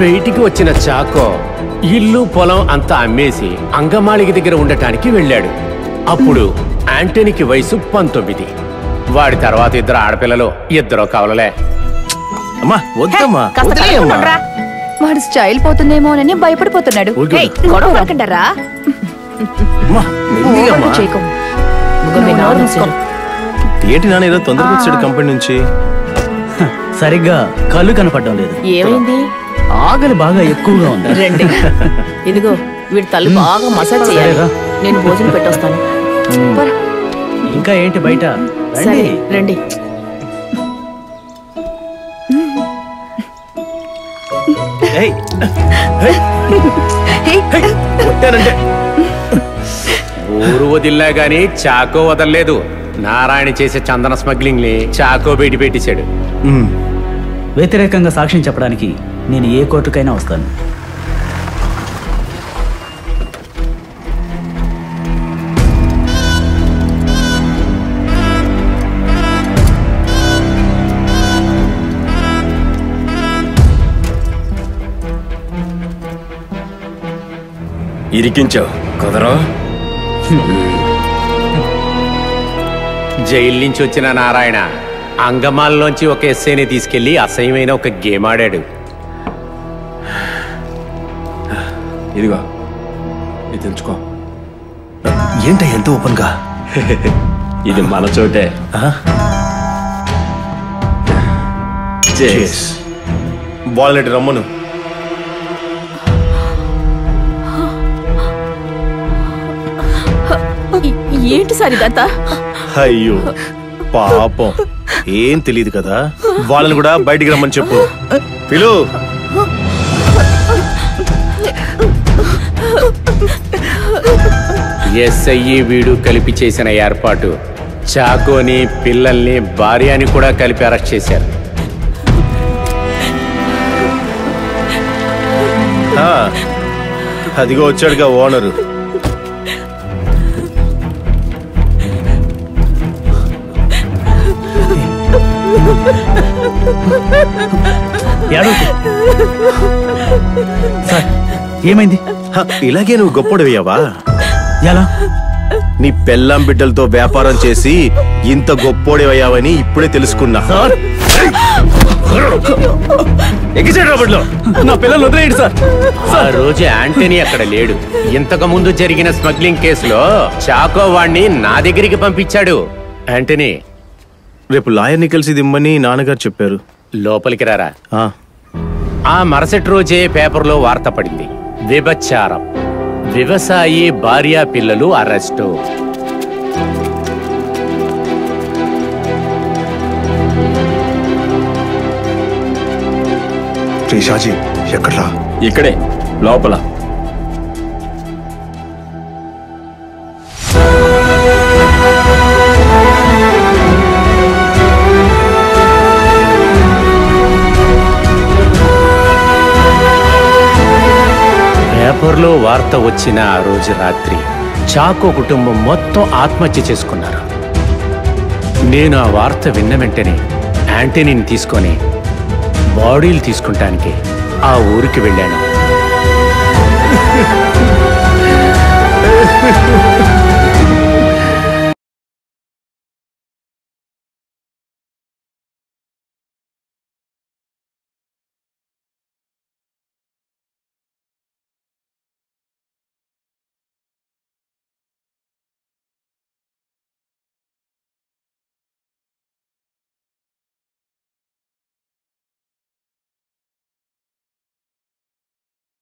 బయటికి వచ్చిన చాకో ఇల్లు పొలం అంతా అమ్మేసి అంగమాళిక దగ్గర ఉండటానికి వెళ్ళాడు. అప్పుడు యాంటనీకి వయసు 19. వాడి తర్వాత 2 ఆడపిల్లలు, 2 కవలలే. అమ్మా వద్దమ్మా, వాడు స్టైల్ పోతుందేమోనని భయపడిపోతున్నాడు. ఏంటి నాన్న ఏదో తొందరగా వచ్చాడు కంపెనీ నుంచి? సరిగ్గా కళ్ళు కనపడడం లేదు. ఏమైంది? ఆకలి బాగా ఎక్కువగా ఉంది. రండి, ఇదిగో వీడి తల్లి బాగా మసాజ్ చేయాలి. నేను భోజనం పెట్టొస్తాను. ఇంకా ఏంటి బయట? సరే రండి. ఊరు వదిల్లా గాని చాకో వదలలేదు. నారాయణ చేసే చందన స్మగ్లింగ్ ని చాకో బయట పెట్టేశాడు. వ్యతిరేకంగా సాక్ష్యం చెప్పడానికి నేను ఏ కోర్టుకైనా వస్తాను. ఇరికించావు కదరా? జైలు నుంచి వచ్చిన నారాయణ అంగమాల్లోంచి ఒక ఎస్ఐని తీసుకెళ్లి అసహ్యమైన ఒక గేమ్ ఆడాడు. ఇదిగో ఇది తెంచుకో. ఏంట ఎంత ఓపెన్ గా? ఇది మన చోటే. వాళ్ళని రమ్మను. ఏంటి సార్ ఇదంతా? అయ్యో పాపం, ఏం తెలియదు కదా. వాళ్ళని కూడా బయటికి రమ్మని చెప్పు. పిలు. ఎస్ఐ వీడు కలిపి చేసిన ఏర్పాటు చాకోని, పిల్లల్ని, భార్యని కూడా కలిపి అరెస్ట్ చేశారు. అదిగో వచ్చాడుగా ఓనరు. సార్ ఏమైంది? ఇలాగే నువ్వు గొప్పడవయ్యావా? ఎలా? నీ పెళ్ళాం బిడ్డలతో వ్యాపారం చేసి ఇంత గొప్పోడేవయ్యావని ఇప్పుడే తెలుసుకున్నా. నా పిల్లలు వదిలేయండి సార్. ఆ రోజు యాంటనీ అక్కడ లేడు. ఇంతకు ముందు జరిగిన స్మగ్లింగ్ కేసులో చాకో వాణ్ణి నా దగ్గరికి పంపించాడు. యాంటనీ, రేపు లాయర్ని కలిసి దిమ్మని నాన్నగారు చెప్పారు. లోపలికి రారా. ఆ మరుసటి రోజే పేపర్లో వార్త పడింది. విభచారం, వ్యవసాయి భార్య పిల్లలు అరెస్టు. షాజీ ఎక్కడ్రా? ఇక్కడే లోపల. పేపర్లో వార్త వచ్చిన ఆ రోజు రాత్రి చాకో కుటుంబం మొత్తం ఆత్మహత్య చేసుకున్నారు. నేను ఆ వార్త విన్న వెంటనే యాంటనీని తీసుకొని బాడీలు తీసుకుంటానికి ఆ ఊరికి వెళ్ళాను.